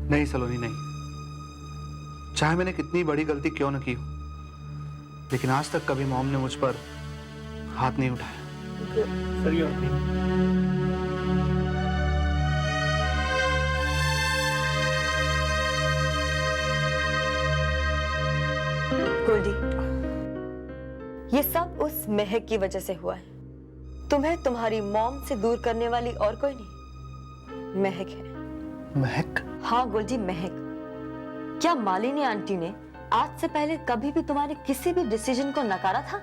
नहीं सलोनी नहीं, चाहे मैंने कितनी बड़ी गलती क्यों न की हो, लेकिन आज तक कभी मॉम ने मुझ पर हाथ नहीं उठाया। सर ये बात नहीं। गोल्डी, ये सब उस महक की वजह से हुआ है। तुम्हें तुम्हारी मॉम से दूर करने वाली और कोई नहीं, महक है। महक? हाँ गोल्डी, महक। क्या मालिनी आंटी ने आज से पहले कभी भी तुम्हारे किसी भी डिसीजन को नकारा था?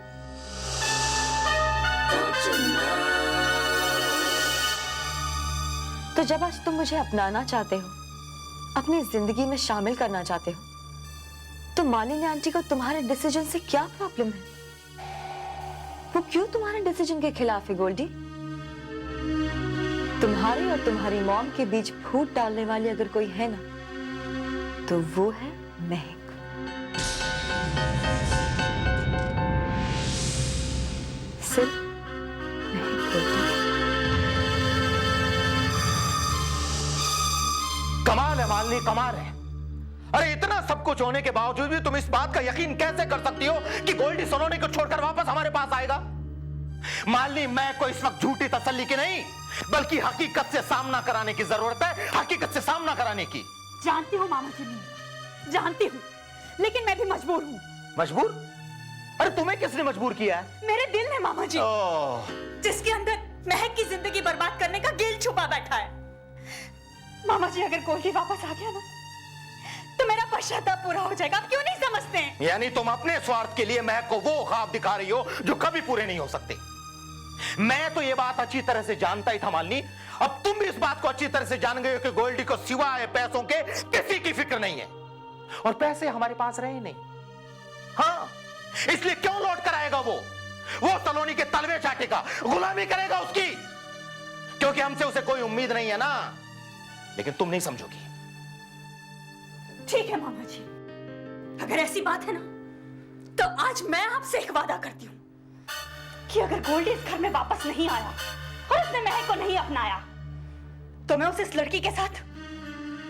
तो जब आज तुम मुझे अपनाना चाहते हो, अपनी जिंदगी में शामिल करना चाहते हो, तो मालिनी आंटी को तुम्हारे डिसीजन से क्या प्रॉब्लम है? वो क्यों तुम्हारे डिसीजन के खिलाफ है गोल्डी? तुम्हारी और तुम्हारी मॉम के बीच फूट डालने वाली अगर कोई है ना, तो वो है महक। सिर्फ महक गोल्डी। कमाल है मालिनी, कमाल है। अरे इतना सब कुछ होने के बावजूद भी तुम इस बात का यकीन कैसे कर सकती हो कि गोल्डी सलोनी को छोड़कर वापस हमारे पास आएगा? मालिनी, मैं कोई इस वक्त झूठी तसल्ली की नहीं, बल्कि हकीकत से सामना कराने की जरूरत है, हकीकत से सामना कराने की। जानती हूँ मामा जी, नहीं जानती हूँ, लेकिन मैं भी मजबूर हूँ। मजबूर? अरे तुम्हें किसने मजबूर किया है? मेरे दिल में मामा जी, जिसके अंदर महक की जिंदगी बर्बाद करने का गिल छुपा बैठा है। मामा जी, अगर गोल्डी वापस आ गया ना, तो मेरा पश्चाताप पूरा हो जाएगा। आप क्यों नहीं समझते हैं? यानी तुम अपने स्वार्थ के लिए महक को वो ख्वाब दिखा रही हो जो कभी पूरे नहीं हो सकते। मैं तो ये बात अच्छी तरह से जानता ही था मालिनी, अब तुम भी इस बात को अच्छी तरह से जान गए हो कि गोल्डी को सिवाय पैसों के किसी की फिक्र नहीं है, और पैसे हमारे पास रहे नहीं। हाँ, इसलिए क्यों लौट कर आएगा वो सलोनी के तलवे चाटेगा, गुलामी करेगा उसकी, क्योंकि हमसे उसे कोई उम्मीद नहीं है ना। लेकिन तुम नहीं समझोगी। ठीक है मामा जी, अगर ऐसी बात है ना, तो आज मैं आपसे एक वादा करती हूँ कि अगर गोल्डी इस घर में वापस नहीं आया और उसने महक को नहीं अपनाया, तो मैं उसे इस लड़की के साथ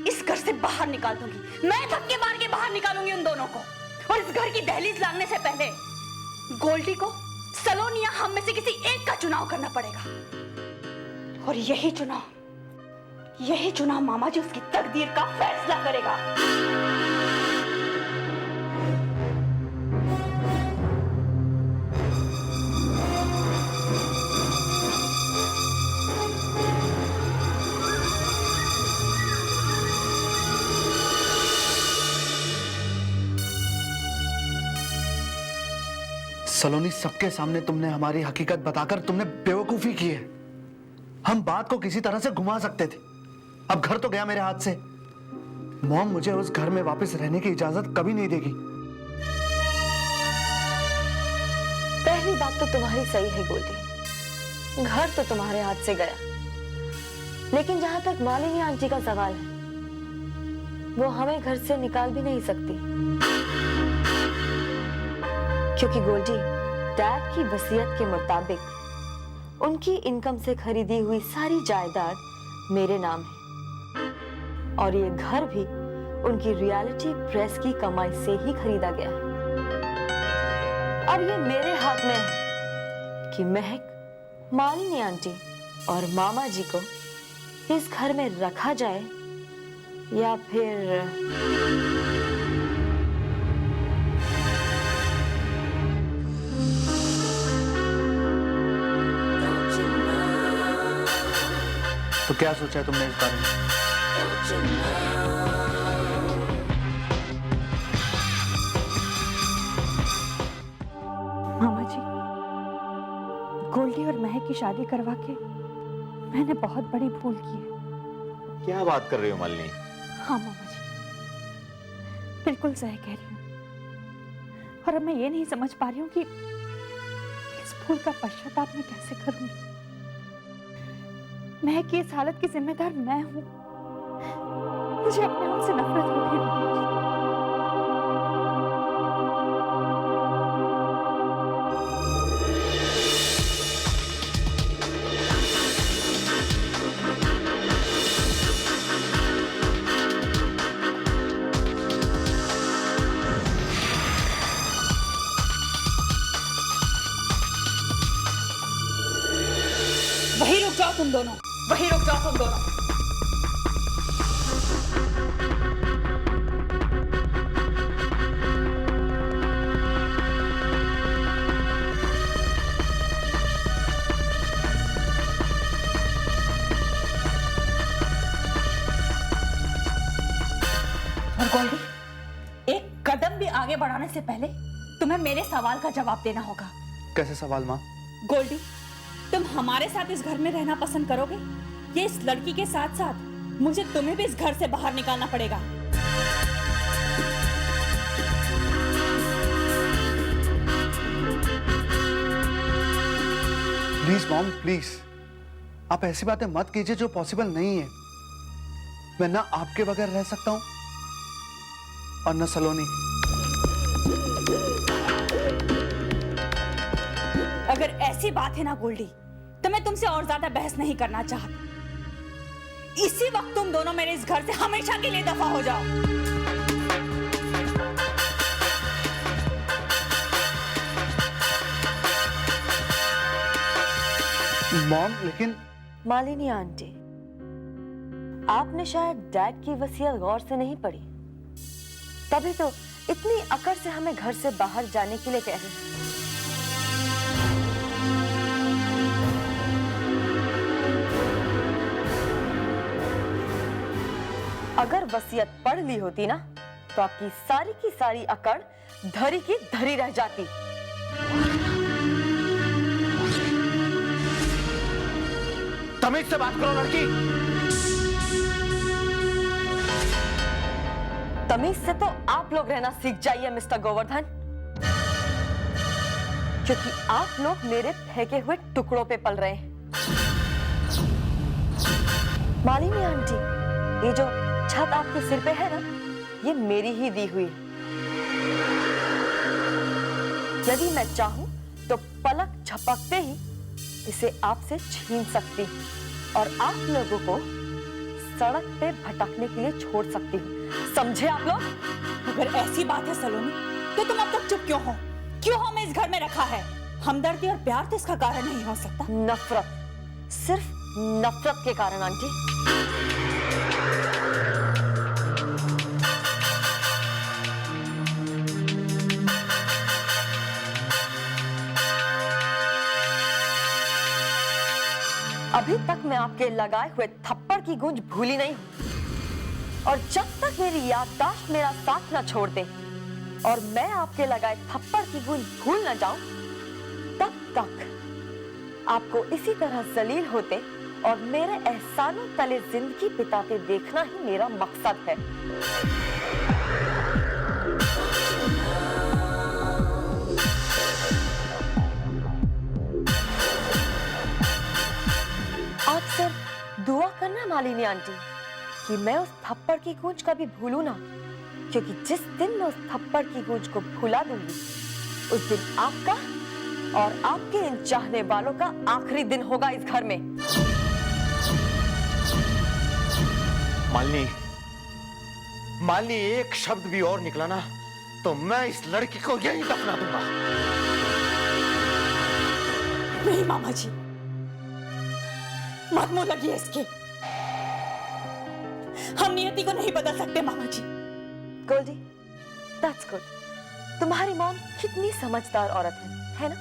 इस घर से बाहर निकाल दूंगी। मैं धक्के मार के बाहर निकालूंगी उन दोनों को, और इस घर की दहलीज लांघने से पहले गोल्डी को सलोनी या हम में से किसी एक का चुनाव करना पड़ेगा। और यही चुनाव मामा जी उसकी तकदीर का फैसला करेगा। सलोनी, सबके सामने तुमने हमारी हकीकत बताकर तुमने बेवकूफी की है। हम बात को किसी तरह से घुमा सकते थे। अब घर तो गया मेरे हाथ से। मॉम मुझे उस घर में वापस रहने की इजाजत कभी नहीं देगी। पहली बात तो तुम्हारी सही है गोल्डी, घर तो तुम्हारे हाथ से गया, लेकिन जहां तक मालिनी आंटी का सवाल है, वो हमें घर से निकाल भी नहीं सकती, क्योंकि गोल्डी, डैड की वसीयत के मुताबिक उनकी इनकम से खरीदी हुई सारी जायदाद मेरे नाम है, और ये घर भी उनकी रियलिटी प्रेस की कमाई से ही खरीदा गया है। अब ये मेरे हाथ में है कि महक, मालिनी आंटी और मामा जी को इस घर में रखा जाए या फिर तो क्या सोचा है तुमने इस बारे में? मामा जी, गोल्डी और महक की शादी करवा के मैंने बहुत बड़ी भूल की है। क्या बात कर रही हो मालिनी? हाँ मामा जी, बिल्कुल सही कह रही हूँ। और अब मैं ये नहीं समझ पा रही हूँ कि इस भूल का पश्चाताप मैं कैसे करूंगी। महक की इस हालत की जिम्मेदार मैं हूँ। मुझे अपने आप से नफरत हो गई। दोनों, वहीं रुक जाओ तुम दोनों। और गोल्डी, एक कदम भी आगे बढ़ाने से पहले तुम्हें मेरे सवाल का जवाब देना होगा। कैसे सवाल माँ? गोल्डी, तुम हमारे साथ इस घर में रहना पसंद करोगे? ये इस लड़की के साथ साथ मुझे तुम्हें भी इस घर से बाहर निकालना पड़ेगा। प्लीज मॉम, प्लीज आप ऐसी बातें मत कीजिए जो पॉसिबल नहीं है। मैं ना आपके बगैर रह सकता हूं और न सलोनी। अगर ऐसी बात है ना गोल्डी, तो मैं तुमसे और ज्यादा बहस नहीं करना चाहती। इसी वक्त तुम दोनों मेरे इस घर से हमेशा के लिए दफा हो जाओ। मॉम लेकिन मालिनी आंटी, आपने शायद डैड की वसीयत गौर से नहीं पढ़ी, तभी तो इतनी अकड़ से हमें घर से बाहर जाने के लिए कह रहे हैं। अगर वसीयत पढ़ ली होती ना, तो आपकी सारी की सारी अकड़ धरी की धरी रह जाती। तमीज से बात करो लड़की। तमीज से तो आप लोग रहना सीख जाइए मिस्टर गोवर्धन, क्योंकि आप लोग मेरे फेंके हुए टुकड़ों पे पल रहे हैं। मालिनी आंटी, ये जो छत आपके सिर पे है ना, ये मेरी ही दी हुई है। यदि मैं चाहूं तो पलक झपकते ही इसे आपसे छीन सकती हूँ और आप लोगों को सड़क पे भटकने के लिए छोड़ सकती हूँ। समझे आप लोग? अगर ऐसी बात है सलोनी, तो तुम अब तक चुप क्यों हो? क्यों हमें इस घर में रखा है? हमदर्दी और प्यार तो इसका कारण नहीं हो सकता। नफरत, सिर्फ नफरत के कारण आंटी। अभी तक मैं आपके लगाए हुए थप्पड़ की गूंज भूली नहीं हूं, और जब तक मेरी याददाश्त मेरा साथ न छोड़ दे और मैं आपके लगाए थप्पड़ की गूंज भूल न जाऊं, तब तक आपको इसी तरह जलील होते और मेरे एहसानों तले जिंदगी बिताते देखना ही मेरा मकसद है। आप सिर्फ दुआ करना मालिनी आंटी कि मैं उस थप्पड़ की गूंज कभी भूलूं ना, क्योंकि जिस दिन मैं उस थप्पड़ की गूंज को भुला दूंगी, उस दिन आपका और आपके इन चाहने वालों का आखिरी दिन होगा इस घर में। मालिनी, मालिनी, एक शब्द भी और निकला ना तो मैं इस लड़की को यहीं दफना दूंगा। नहीं मामा जी, मत मुंह लगिए इसके। हम नियति को नहीं बदल सकते मामा जी। Goldie, that's good. तुम्हारी मॉम कितनी समझदार औरत है ना?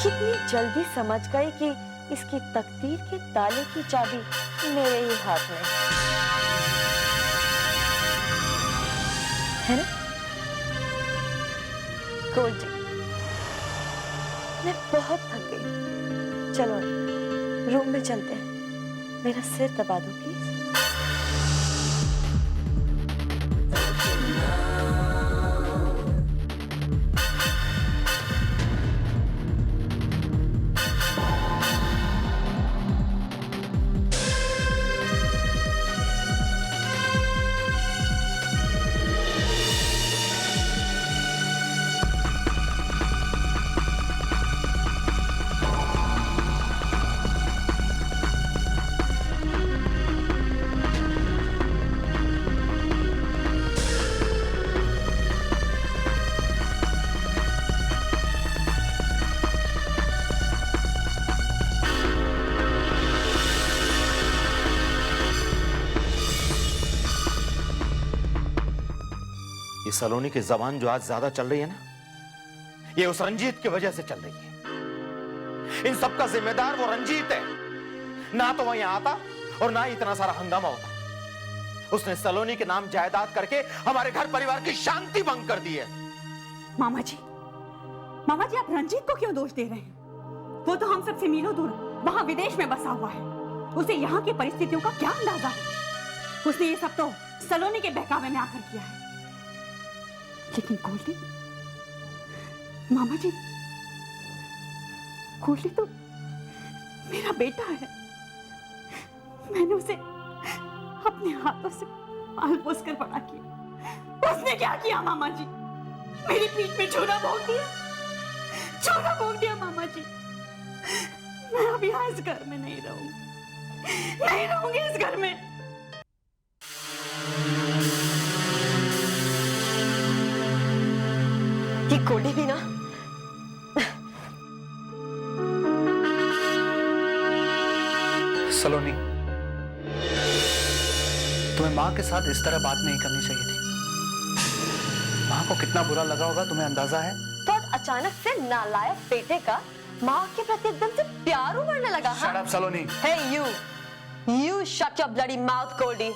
कितनी जल्दी समझ गई कि इसकी तकदीर के ताले की चाबी मेरे ही हाथ में है ना? गोल्डी, मैं बहुत थक गई। चलो रूम में चलते हैं। मेरा सिर दबा दो प्लीज। ये सलोनी की जबान जो आज ज्यादा चल रही है ना, ये उस रंजीत की वजह से चल रही है। इन सब का जिम्मेदार वो रंजीत है। ना तो वह यहां आता और ना ही इतना सारा हंगामा होता। उसने सलोनी के नाम जायदाद करके हमारे घर परिवार की शांति भंग कर दी है। मामा जी आप रंजीत को क्यों दोष दे रहे हैं? वो तो हम सबसे मीलों दूर वहां विदेश में बसा हुआ है। उसे यहाँ की परिस्थितियों का क्या अंदाजा है? उसने ये सब तो सलोनी के बहकावे में आकर किया है। लेकिन गोल्डी, मामा जी, गोल्डी तो मेरा बेटा है। मैंने उसे अपने हाथों से पाल पोस कर बड़ा किया। उसने क्या किया मामा जी? मेरी पीठ में छुरा भोंक दिया, छुरा भोंक दिया मामा जी। मैं अब यहाँ इस घर में नहीं रहूंगी इस घर में। ये गोल्डी भी ना, सलोनी, तुम्हें माँ के साथ इस तरह बात नहीं करनी चाहिए थी। माँ को कितना बुरा लगा होगा तुम्हें अंदाजा है? तो आज अचानक से नालायक बेटे का माँ के प्रति एकदम से प्यार उमड़ने लगा। Shut up, Saloni. Hey you shut your bloody mouth, Goldy.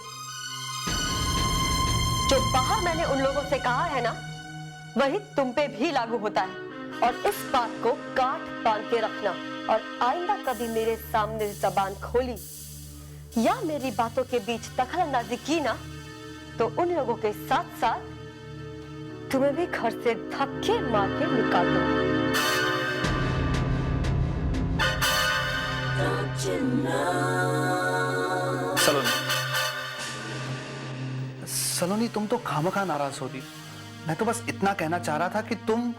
जो बाहर मैंने उन लोगों से कहा है ना, वही तुम पे भी लागू होता है। और इस बात को गांठ बांध के रखना, और आइंदा कभी मेरे सामने जबान खोली या मेरी बातों के बीच दखलंदाजी की ना, तो उन लोगों के साथ साथ तुम्हें भी घर से धक्के मार के निकाल दूंगी। सलोनी, तुम तो खामखा नाराज होती। मैं तो बस इतना कहना चाह रहा था कि तुम।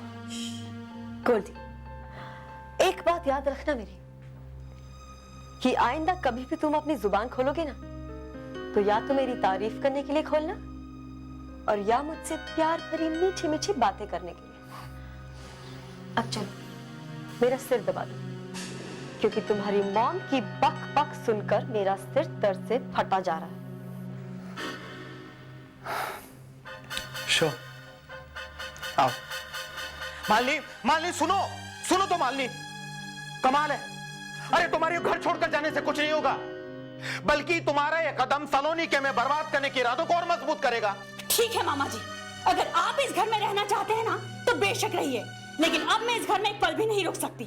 गोल्डी, एक बात याद रखना मेरी, कि आइंदा कभी भी तुम अपनी जुबान खोलोगे ना, तो या तो मेरी तारीफ करने के लिए खोलना, और या मुझसे प्यार भरी मीठी मीठी बातें करने के लिए। अब चलो मेरा सिर दबा दो, क्योंकि तुम्हारी मॉम की बक बक सुनकर मेरा सिर दर्द से फटा जा रहा है। शो आओ। मालनी सुनो तो मालनी, कमाल है। अरे तुम्हारे घर छोड़कर जाने से कुछ नहीं होगा, बल्कि तुम्हारा यह कदम सलोनी के में बर्बाद करने के इरादों को और मजबूत करेगा। ठीक है मामा जी, अगर आप इस घर में रहना चाहते हैं ना, तो बेशक रहिए, लेकिन अब मैं इस घर में एक पल भी नहीं रुक सकती।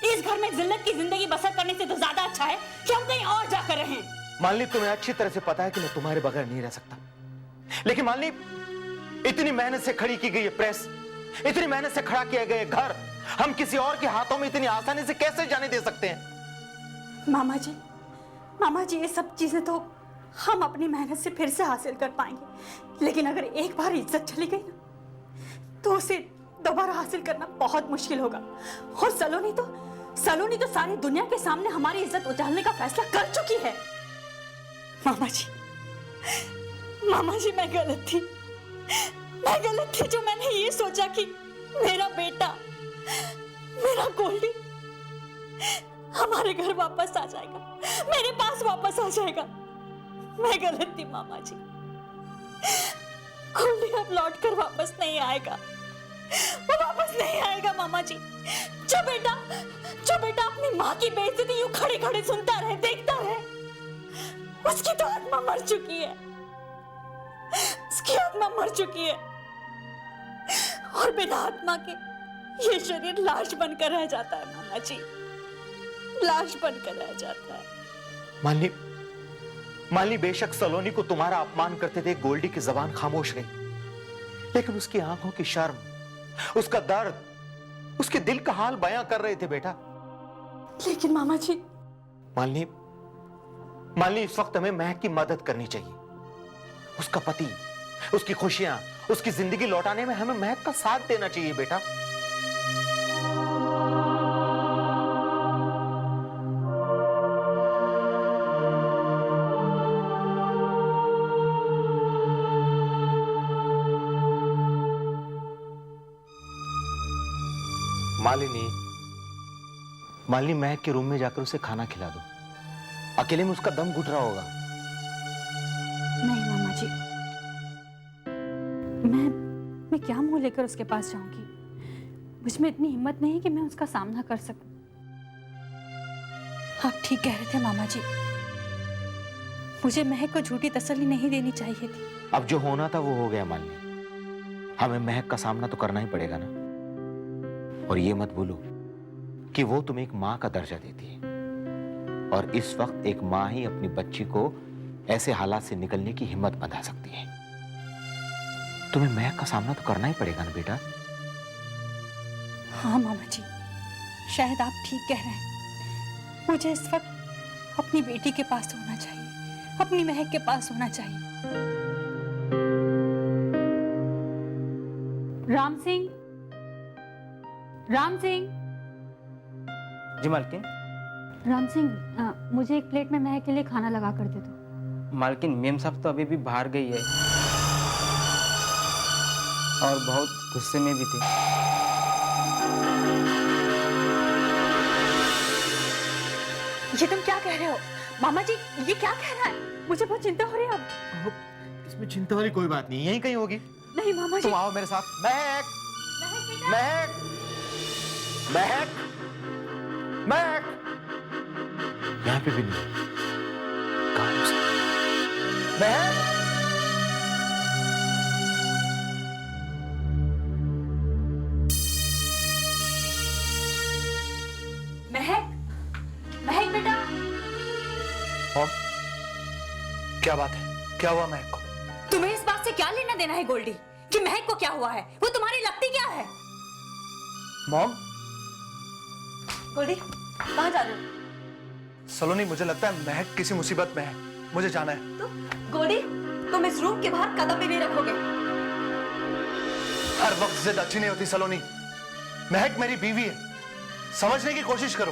इस घर में जिल्लत की जिंदगी बसर करने से तो ज्यादा अच्छा है कि हम कहीं और जाकर रहें। मालनी, तुम्हें अच्छी तरह से पता है कि मैं तुम्हारे बगैर नहीं रह सकता, लेकिन मालनी, इतनी मेहनत से खड़ी की गई प्रेस, इतनी मेहनत से खड़ा किया गया घर, हम किसी और के हाथों में इतनी आसानी से कैसे जाने दे सकते हैं? मामा जी, ये सब चीजें तो हम अपनी मेहनत से फिर से हासिल कर पाएंगे, लेकिन अगर एक बार इज्जत चली गई ना, तो उसे दोबारा हासिल करना बहुत मुश्किल होगा। और सलोनी तो सारी दुनिया के सामने हमारी इज्जत उजाड़ने का फैसला कर चुकी है। मामा जी, मैं गलत थी जो मैंने ये सोचा कि मेरा बेटा, मेरा गोल्डी हमारे घर वापस आ जाएगा, मेरे पास वापस आ जाएगा। मैं गलत थी मामा जी। गोल्डी अब लौट कर वापस नहीं आएगा, वो वापस नहीं आएगा मामा जी। जो बेटा अपनी माँ की बेइज्जती यूं खड़े खड़े सुनता रहे, देखता रहे, उसकी तो आत्मा मर चुकी है, उसकी आत्मा मर चुकी है, और बिना आत्मा के ये शरीर लाश बनकर रह जाता है मामा जी, लाश बनकर रह जाता है। मालनी, बेशक सलोनी को तुम्हारा अपमान करते थे गोल्डी की जबान खामोश रही, लेकिन उसकी आंखों की शर्म, उसका दर्द, उसके दिल का हाल बयां कर रहे थे बेटा। लेकिन मामा जी, मालनी, इस वक्त हमें महक की मदद करनी चाहिए। उसका पति, उसकी खुशियां, उसकी जिंदगी लौटाने में हमें महक का साथ देना चाहिए बेटा। मालिनी, महक के रूम में जाकर उसे खाना खिला दो, अकेले में उसका दम घुट रहा होगा। नहीं मामा जी, मैं क्या मुंह लेकर उसके पास जाऊंगी? मुझ में इतनी हिम्मत नहीं कि मैं उसका सामना कर सकूं। आप ठीक कह रहे थे मामा जी, मुझे महक को झूठी तसल्ली नहीं देनी चाहिए थी। अब जो होना था वो हो गया मालिनी। हमें महक का सामना तो करना ही पड़ेगा ना। और ये मत भूलो कि वो तुम्हें एक माँ का दर्जा देती है, और इस वक्त एक माँ ही अपनी बच्ची को ऐसे हालात से निकलने की हिम्मत बंधा सकती है। तुम्हें महक का सामना तो करना ही पड़ेगा ना बेटा। हाँ मामा जी, शायद आप ठीक कह रहे हैं। मुझे इस वक्त अपनी बेटी के पास होना चाहिए, अपनी महक के पास होना चाहिए। राम सिंह, राम सिंह, जी मालकिन। राम सिंह, मुझे एक प्लेट में महक के लिए खाना लगा कर दे दो। मालकिन मेम साहब तो अभी भी बाहर गई है और बहुत गुस्से में भी थी। ये तुम क्या कह रहे हो मामा जी? ये क्या कह रहा है? मुझे बहुत चिंता हो रही है अब। इसमें चिंता वाली कोई बात नहीं, यहीं कहीं होगी। नहीं मामा जी, तुम आओ मेरे साथ। महक, महक, महक, महक, यहाँ पे भी नहीं। कहाँ हो सकता है? महक, महक, महक बेटा। मॉम, क्या बात है? क्या हुआ महक को? तुम्हें इस बात से क्या लेना देना है गोल्डी कि महक को क्या हुआ है? वो तुम्हारी लगती क्या है? मॉम, गोल्डी कहाँ जा रहे हो? सलोनी, मुझे लगता है महक किसी मुसीबत में है, मुझे जाना है। तो गोल्डी, तुम इस रूम के बाहर कदम भी नहीं रखोगे। हर वक्त जिद अच्छी नहीं होती सलोनी। महक मेरी बीवी है, समझने की कोशिश करो।